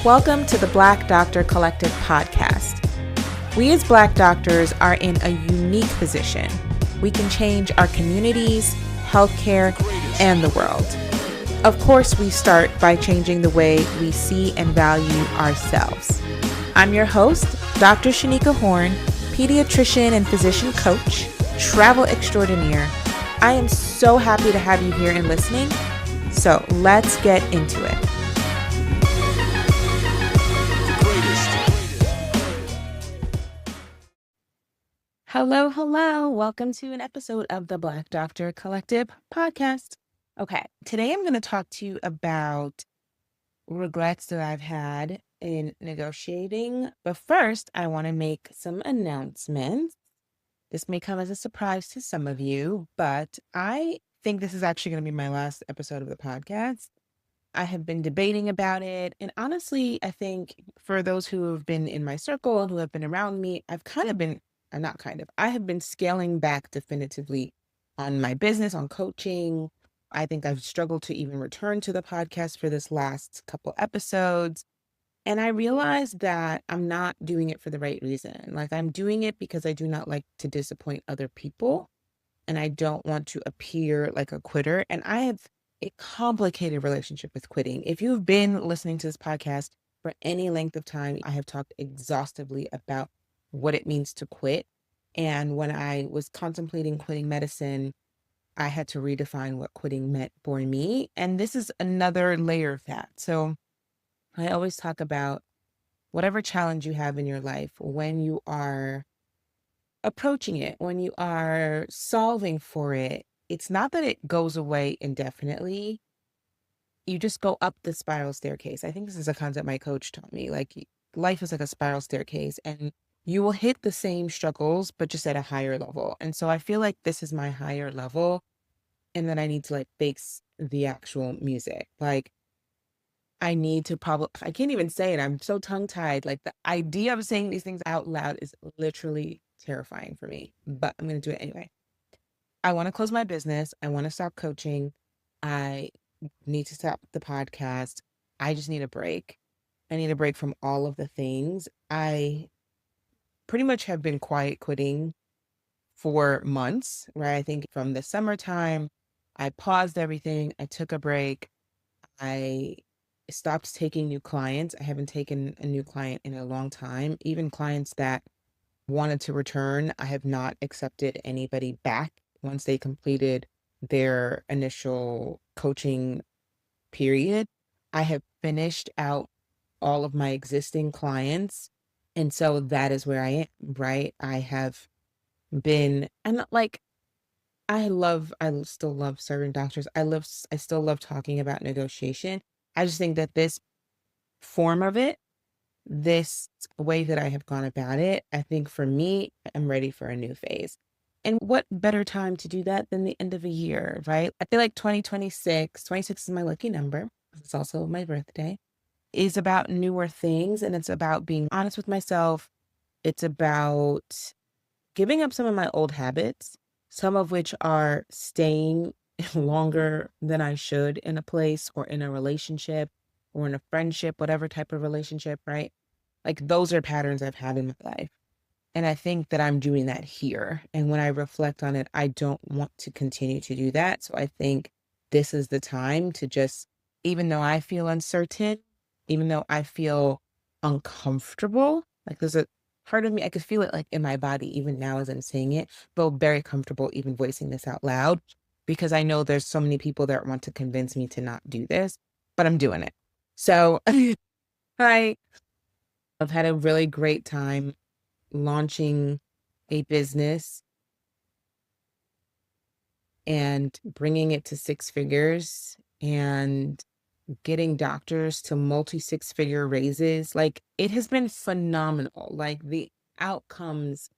Welcome to the Blk Doctor Collective Podcast. We as Black doctors are in a unique position. We can change our communities, healthcare, and the world. Of course, we start by changing the way we see and value ourselves. I'm your host, Dr. Shanika Horn, pediatrician and physician coach, travel extraordinaire. I am so happy to have you here and listening. So let's get into it. Hello. Welcome to an episode of the Blk Doctor Collective Podcast. Okay, today I'm going to talk to you about regrets that I've had in negotiating. But first, I want to make some announcements. This may come as a surprise to some of you, but I think this is actually going to be my last episode of the podcast. I have been debating about it. And honestly, I think for those who have been in my circle and who have been around me, I have been scaling back definitively on my business, on coaching. I think I've struggled to even return to the podcast for this last couple episodes. And I realized that I'm not doing it for the right reason. Like, I'm doing it because I do not like to disappoint other people. And I don't want to appear like a quitter. And I have a complicated relationship with quitting. If you've been listening to this podcast for any length of time, I have talked exhaustively about what it means to quit. And when I was contemplating quitting medicine, I had to redefine what quitting meant for me. And this is another layer of that. So I always talk about whatever challenge you have in your life, when you are approaching it, when you are solving for it, it's not that it goes away indefinitely. You just go up the spiral staircase. I think this is a concept my coach taught me. Like, life is like a spiral staircase, and you will hit the same struggles, but just at a higher level. And so I feel like this is my higher level, and then I need to face the actual music. Like, I need to I can't even say it. I'm so tongue tied. Like, the idea of saying these things out loud is literally terrifying for me, but I'm going to do it anyway. I want to close my business. I want to stop coaching. I need to stop the podcast. I just need a break. I need a break from all of the things. I pretty much have been quiet quitting for months, right? I think from the summertime, I paused everything. I took a break. I stopped taking new clients. I haven't taken a new client in a long time. Even clients that wanted to return, I have not accepted anybody back once they completed their initial coaching period. I have finished out all of my existing clients. And so that is where I am, right? I have been, and I still love serving doctors. I still love talking about negotiation. I just think that this form of it, this way that I have gone about it, I think for me, I'm ready for a new phase. And what better time to do that than the end of a year, right? I feel like 26 is my lucky number. It's also my birthday, is about newer things. And it's about being honest with myself. It's about giving up some of my old habits, some of which are staying longer than I should in a place or in a relationship or in a friendship, whatever type of relationship, right? Like, those are patterns I've had in my life. And I think that I'm doing that here. And when I reflect on it, I don't want to continue to do that. So I think this is the time to just, even though I feel uncertain, even though I feel uncomfortable, like, there's a part of me, I could feel it like in my body, even now as I'm saying it, feel very comfortable even voicing this out loud, because I know there's so many people that want to convince me to not do this, but I'm doing it. So I've had a really great time launching a business and bringing it to 6 figures and getting doctors to multi-6-figure raises. Like, it has been phenomenal. Like, the outcomes,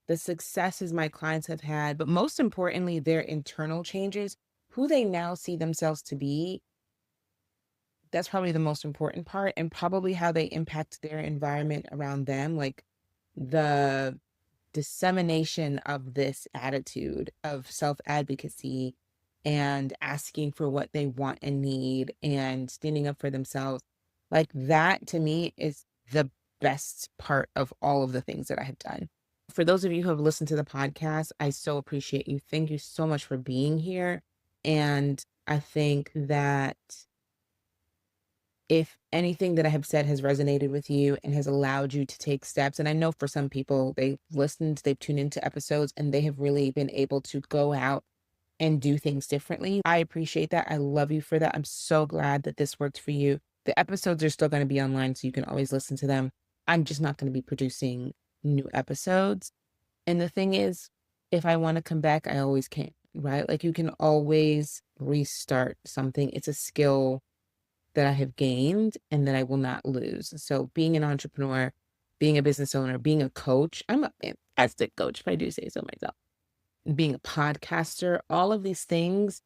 the successes my clients have had, but most importantly, their internal changes, who they now see themselves to be. That's probably the most important part, and probably how they impact their environment around them. Like, the dissemination of this attitude of self-advocacy and asking for what they want and need and standing up for themselves. Like that to me is the best part of all of the things that I have done. For those of you who have listened to the podcast, I so appreciate you. Thank you so much for being here. And I think that if anything that I have said has resonated with you and has allowed you to take steps, and I know for some people, they've listened, they've tuned into episodes, and they have really been able to go out and do things differently. I appreciate that. I love you for that. I'm so glad that this worked for you. The episodes are still going to be online, so you can always listen to them. I'm just not going to be producing new episodes. And the thing is, if I want to come back, I always can, right? Like you can always restart something. It's a skill that I have gained and that I will not lose. So being an entrepreneur, being a business owner, being a coach, I'm a fantastic coach, if I do say so myself. Being a podcaster, all of these things,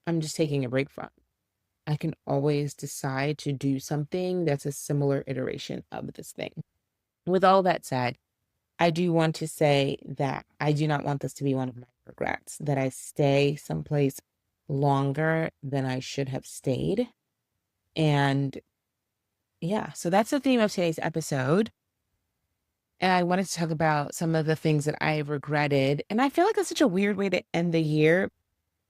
I'm just taking a break from. I can always decide to do something that's a similar iteration of this thing. With all that said, I do want to say that I do not want this to be one of my regrets, that I stay someplace longer than I should have stayed. And yeah, so that's the theme of today's episode. And I wanted to talk about some of the things that I have regretted. And I feel like that's such a weird way to end the year.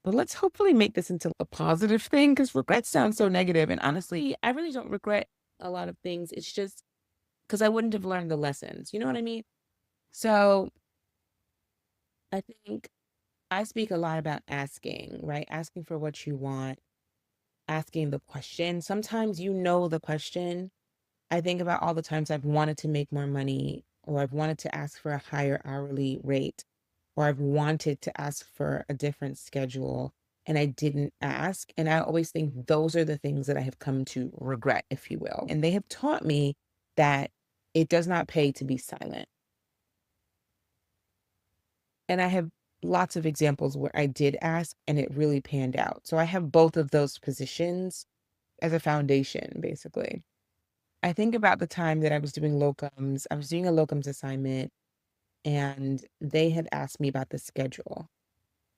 But let's hopefully make this into a positive thing because regret sounds so negative. And honestly, I really don't regret a lot of things. It's just because I wouldn't have learned the lessons. You know what I mean? So I think I speak a lot about asking, right? Asking for what you want, asking the question. Sometimes you know the question. I think about all the times I've wanted to make more money, or I've wanted to ask for a higher hourly rate, or I've wanted to ask for a different schedule and I didn't ask. And I always think those are the things that I have come to regret, if you will. And they have taught me that it does not pay to be silent. And I have lots of examples where I did ask and it really panned out. So I have both of those positions as a foundation, basically. I think about the time that I was doing locums. I was doing a locums assignment and they had asked me about the schedule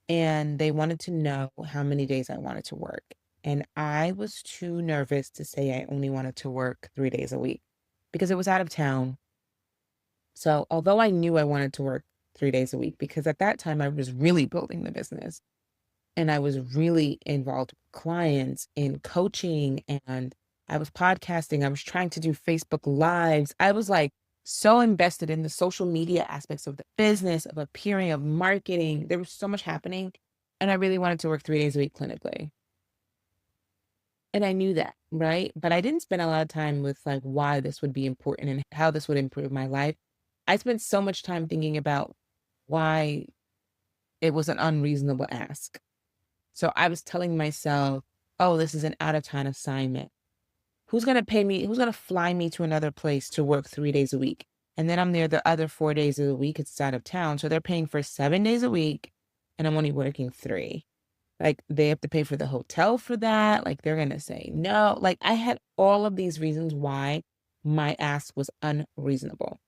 and they wanted to know how many days I wanted to work. And I was too nervous to say I only wanted to work 3 days a week because it was out of town. So although I knew I wanted to work 3 days a week, because at that time I was really building the business and I was really involved with clients in coaching and I was podcasting. I was trying to do Facebook Lives. I was like so invested in the social media aspects of the business, of appearing, of marketing. There was so much happening. And I really wanted to work 3 days a week clinically. And I knew that, right? But I didn't spend a lot of time with like why this would be important and how this would improve my life. I spent so much time thinking about why it was an unreasonable ask. So I was telling myself, oh, this is an out of town assignment. Who's going to pay me? Who's going to fly me to another place to work 3 days a week? And then I'm there the other 4 days of the week. It's out of town. So they're paying for 7 days a week and I'm only working 3. Like they have to pay for the hotel for that. Like they're going to say no. Like I had all of these reasons why my ask was unreasonable.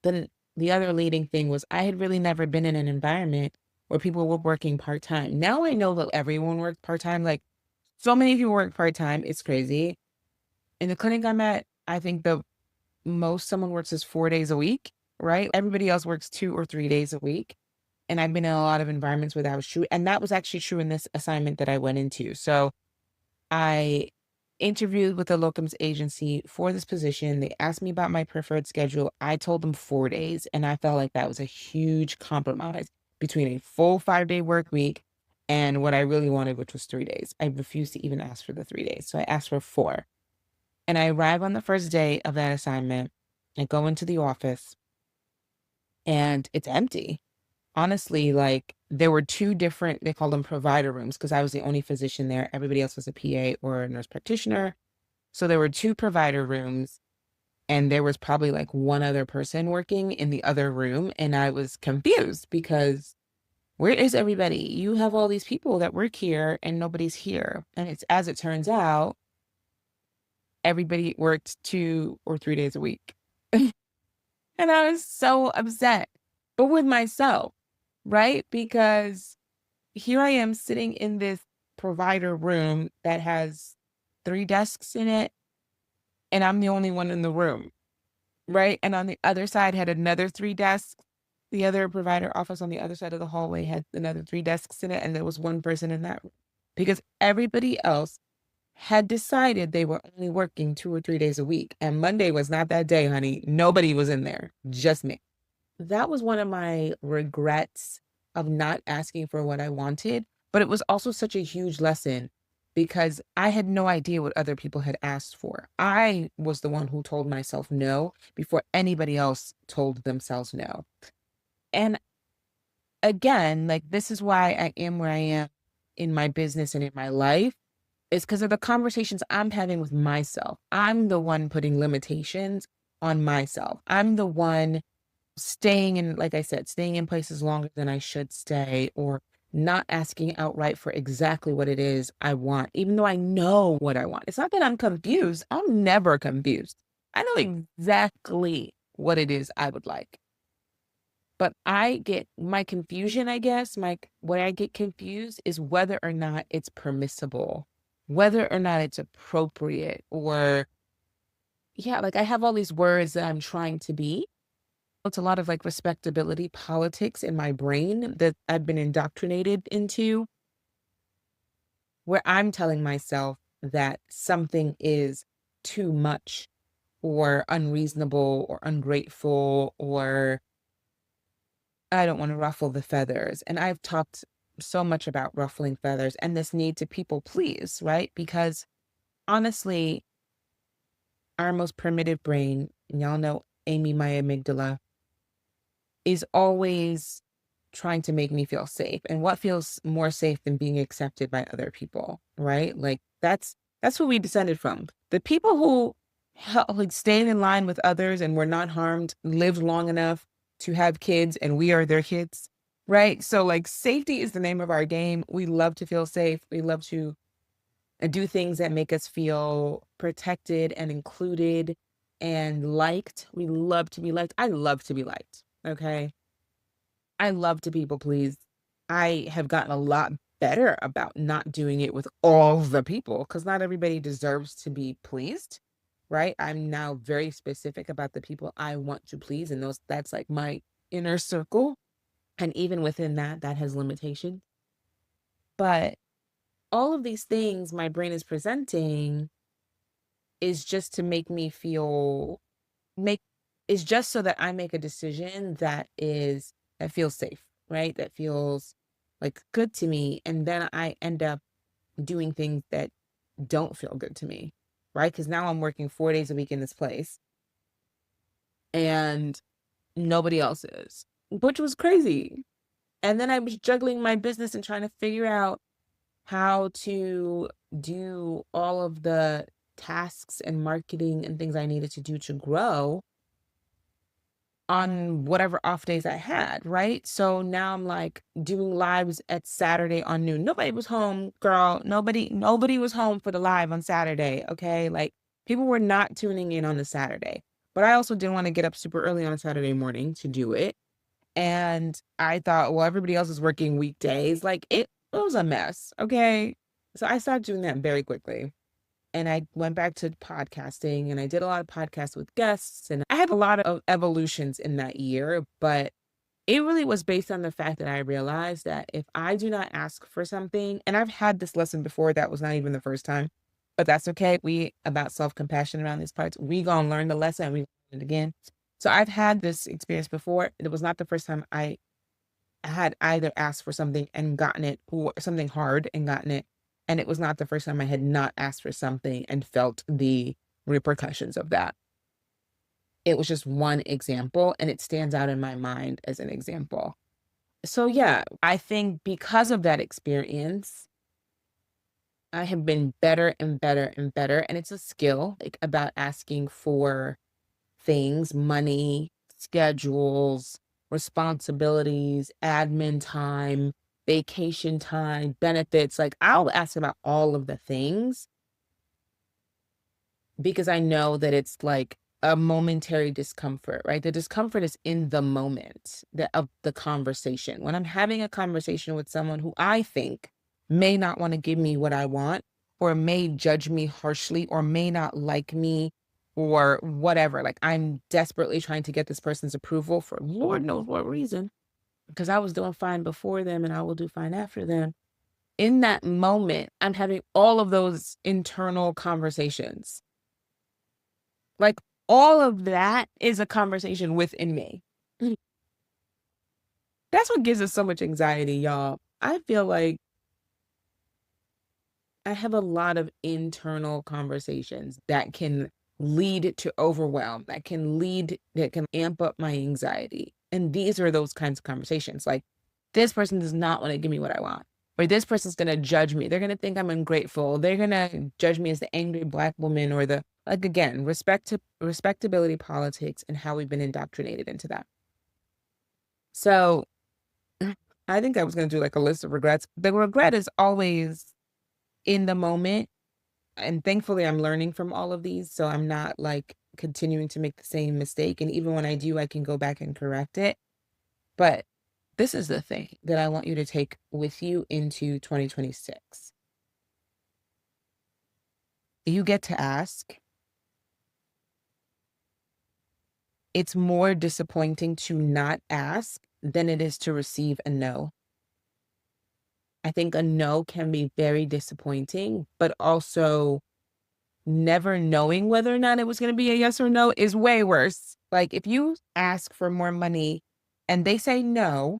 Then the other leading thing was I had really never been in an environment where people were working part-time. Now I know that everyone worked part-time. Like so many people work part-time. It's crazy. In the clinic I'm at, I think the most someone works is 4 days a week, right? Everybody else works 2 or 3 days a week. And I've been in a lot of environments where that was true. And that was actually true in this assignment that I went into. So I interviewed with a locums agency for this position. They asked me about my preferred schedule. I told them 4 days. And I felt like that was a huge compromise between a full 5-day work week and what I really wanted, which was 3 days. I refused to even ask for the 3 days. So I asked for 4. And I arrive on the first day of that assignment. I go into the office and it's empty. Honestly, like there were 2 different, they call them provider rooms because I was the only physician there. Everybody else was a PA or a nurse practitioner. So there were 2 provider rooms and there was probably like one other person working in the other room. And I was confused because where is everybody? You have all these people that work here and nobody's here. And it's, as it turns out, everybody worked 2 or 3 days a week. And I was so upset, but with myself, right? Because here I am sitting in this provider room that has 3 desks in it, and I'm the only one in the room, right? And on the other side had another 3 desks. The other provider office on the other side of the hallway had another 3 desks in it, and there was one person in that room because everybody else had decided they were only working 2 or 3 days a week, and Monday was not that day, honey. Nobody was in there, just me. That was one of my regrets of not asking for what I wanted, but it was also such a huge lesson because I had no idea what other people had asked for. I was the one who told myself no before anybody else told themselves no. And again, like, this is why I am where I am in my business and in my life, is because of the conversations I'm having with myself. I'm the one putting limitations on myself. I'm the one staying in, like I said, staying in places longer than I should stay, or not asking outright for exactly what it is I want, even though I know what I want. It's not that I'm confused. I'm never confused. I know exactly what it is I would like. But I get my confusion, I guess, where I get confused is whether or not it's permissible, whether or not it's appropriate, or yeah, like I have all these words that I'm trying to be. It's a lot of like respectability politics in my brain that I've been indoctrinated into, where I'm telling myself that something is too much or unreasonable or ungrateful, or I don't want to ruffle the feathers. And I've talked so much about ruffling feathers and this need to people please, right? Because honestly, our most primitive brain, and y'all know Amy, my amygdala, is always trying to make me feel safe. And what feels more safe than being accepted by other people, right? Like that's what we descended from. The people who like stayed in line with others and were not harmed, lived long enough to have kids, and we are their kids, right? So like safety is the name of our game. We love to feel safe. We love to do things that make us feel protected and included and liked. We love to be liked. I love to be liked. Okay. I love to people please. I have gotten a lot better about not doing it with all the people because not everybody deserves to be pleased, right? I'm now very specific about the people I want to please, and that's like my inner circle. And even within that, that has limitations. But all of these things my brain is presenting is just to make me feel make is just so that I make a decision that feels safe, right? That feels like good to me. And then I end up doing things that don't feel good to me, right? Because now I'm working 4 days a week in this place and nobody else is, which was crazy. And then I was juggling my business and trying to figure out how to do all of the tasks and marketing and things I needed to do to grow on whatever off days I had, right? So now I'm like doing lives at Saturday on noon. Nobody was home, girl. Nobody was home for the live on Saturday, okay? Like people were not tuning in on the Saturday. But I also didn't want to get up super early on a Saturday morning to do it. And I thought, well, everybody else is working weekdays. Like it was a mess, okay? So I started doing that very quickly. And I went back to podcasting and I did a lot of podcasts with guests. And I had a lot of evolutions in that year, but it really was based on the fact that I realized that if I do not ask for something, and I've had this lesson before, that was not even the first time, but that's okay. We about self-compassion around these parts. We gonna learn the lesson and we learn it again. So I've had this experience before. It was not the first time I had either asked for something and gotten it, or something hard and gotten it. And it was not the first time I had not asked for something and felt the repercussions of that. It was just one example, and it stands out in my mind as an example. So yeah, I think because of that experience, I have been better and better and better. And it's a skill, like, about asking for things, money, schedules, responsibilities, admin time, vacation time, benefits. Like I'll ask about all of the things because I know that it's like a momentary discomfort, right? The discomfort is in the moment of the conversation. When I'm having a conversation with someone who I think may not want to give me what I want, or may judge me harshly or may not like me or whatever. Like I'm desperately trying to get this person's approval for Lord knows what reason, because I was doing fine before them and I will do fine after them. In that moment, I'm having all of those internal conversations. Like all of that is a conversation within me. That's what gives us so much anxiety, y'all. I feel like I have a lot of internal conversations that can lead to overwhelm, that can amp up my anxiety. And these are those kinds of conversations. Like, this person does not want to give me what I want. Or this person's going to judge me. They're going to think I'm ungrateful. They're going to judge me as the angry Black woman or the, like, again, respectability politics and how we've been indoctrinated into that. So I think I was going to do like a list of regrets. The regret is always in the moment. And thankfully, I'm learning from all of these. So I'm not like continuing to make the same mistake. And even when I do, I can go back and correct it. But this is the thing that I want you to take with you into 2026. You get to ask. It's more disappointing to not ask than it is to receive a no. I think a no can be very disappointing, but also never knowing whether or not it was going to be a yes or no is way worse. Like if you ask for more money and they say no,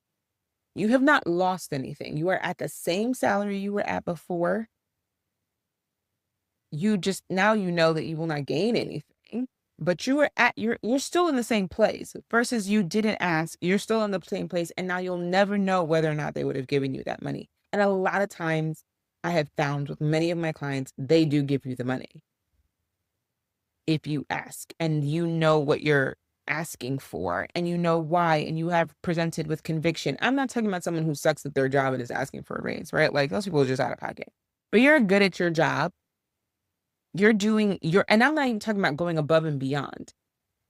you have not lost anything. You are at the same salary you were at before. You just, now you know that you will not gain anything, but you're still in the same place versus you didn't ask. You're still in the same place. And now you'll never know whether or not they would have given you that money. And a lot of times I have found with many of my clients, they do give you the money if you ask and you know what you're asking for and you know why and you have presented with conviction. I'm not talking about someone who sucks at their job and is asking for a raise, right? Like those people are just out of pocket. But you're good at your job. And I'm not even talking about going above and beyond,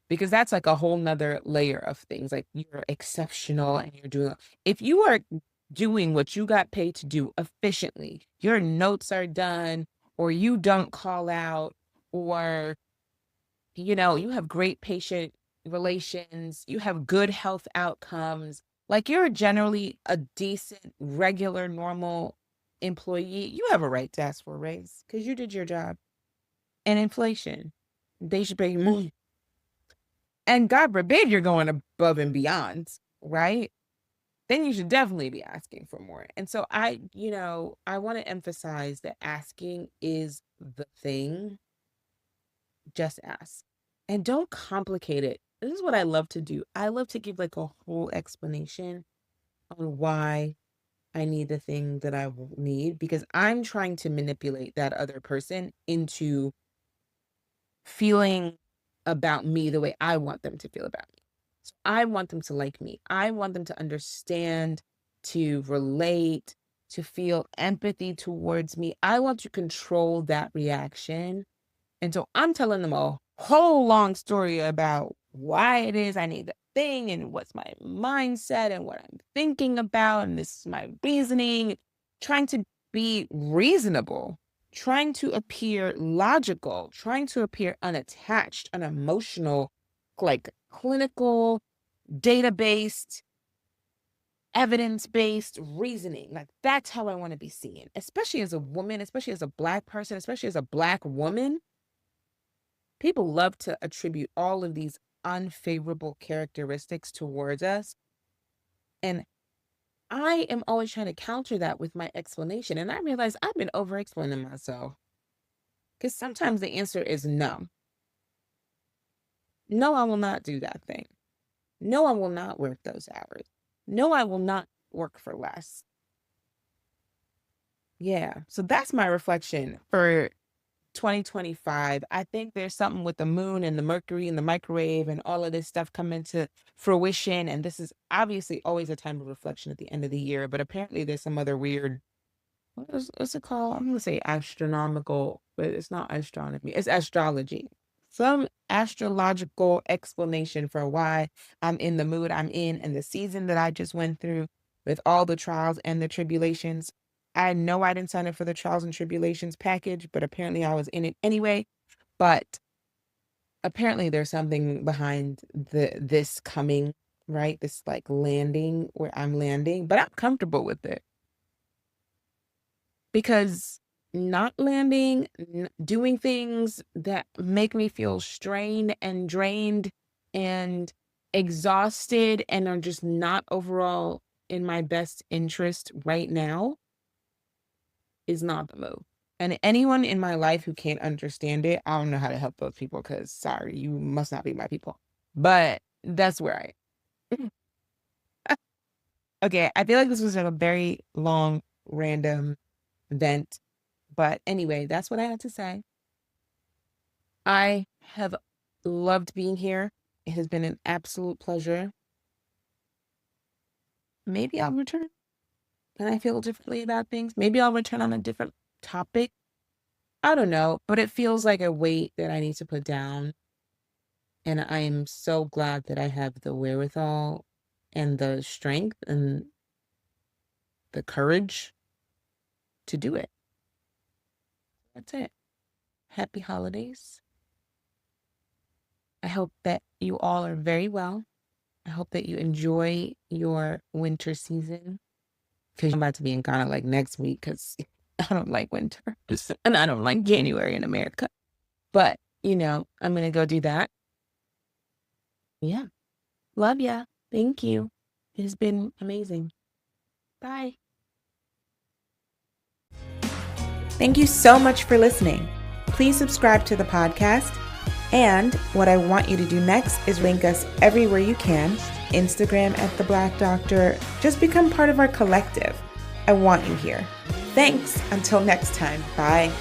because that's like a whole nother layer of things. Like you're exceptional and if you are doing what you got paid to do efficiently, your notes are done, or you don't call out, or you have great patient relations, you have good health outcomes, like you're generally a decent, regular, normal employee, you have a right to ask for a raise because you did your job. And inflation, they should pay you more. And God forbid you're going above and beyond, right? Then you should definitely be asking for more. And so I want to emphasize that asking is the thing. Just ask. And don't complicate it. This is what I love to do. I love to give like a whole explanation on why I need the thing that I need, because I'm trying to manipulate that other person into feeling about me the way I want them to feel about me. So I want them to like me. I want them to understand, to relate, to feel empathy towards me. I want to control that reaction. And so I'm telling them a whole long story about why it is I need the thing and what's my mindset and what I'm thinking about. And this is my reasoning, trying to be reasonable, trying to appear logical, trying to appear unattached, unemotional, like clinical, data-based, evidence-based reasoning. Like that's how I want to be seen, especially as a woman, especially as a Black person, especially as a Black woman. People love to attribute all of these unfavorable characteristics towards us. And I am always trying to counter that with my explanation. And I realize I've been over-explaining myself. Because sometimes the answer is no. No, I will not do that thing. No, I will not work those hours. No, I will not work for less. Yeah. So that's my reflection for 2025. I think there's something with the moon and the Mercury and the microwave and all of this stuff coming to fruition. And this is obviously always a time of reflection at the end of the year, but apparently there's some other weird, what's it called? I'm going to say astronomical, but it's not astronomy. It's astrology. Some astrological explanation for why I'm in the mood I'm in and the season that I just went through with all the trials and the tribulations. I know I didn't sign up for the trials and tribulations package, but apparently I was in it anyway. But apparently there's something behind this coming, right? This like landing where I'm landing, but I'm comfortable with it because not landing, doing things that make me feel strained and drained and exhausted and are just not overall in my best interest right now is not the move. And anyone in my life who can't understand it, I don't know how to help those people because sorry, you must not be my people. But that's where I am. Okay, I feel like this was like a very long, random vent. But anyway, that's what I had to say. I have loved being here. It has been an absolute pleasure. Maybe I'll return when I feel differently about things. Maybe I'll return on a different topic. I don't know, but it feels like a weight that I need to put down. And I am so glad that I have the wherewithal and the strength and the courage to do it. That's it. Happy holidays. I hope that you all are very well. I hope that you enjoy your winter season because I'm about to be in Ghana like next week because I don't like winter and I don't like January in America. But, I'm going to go do that. Yeah. Love ya. Thank you. It has been amazing. Bye. Thank you so much for listening. Please subscribe to the podcast. And what I want you to do next is link us everywhere you can. Instagram at The Blk Doctor. Just become part of our collective. I want you here. Thanks. Until next time. Bye.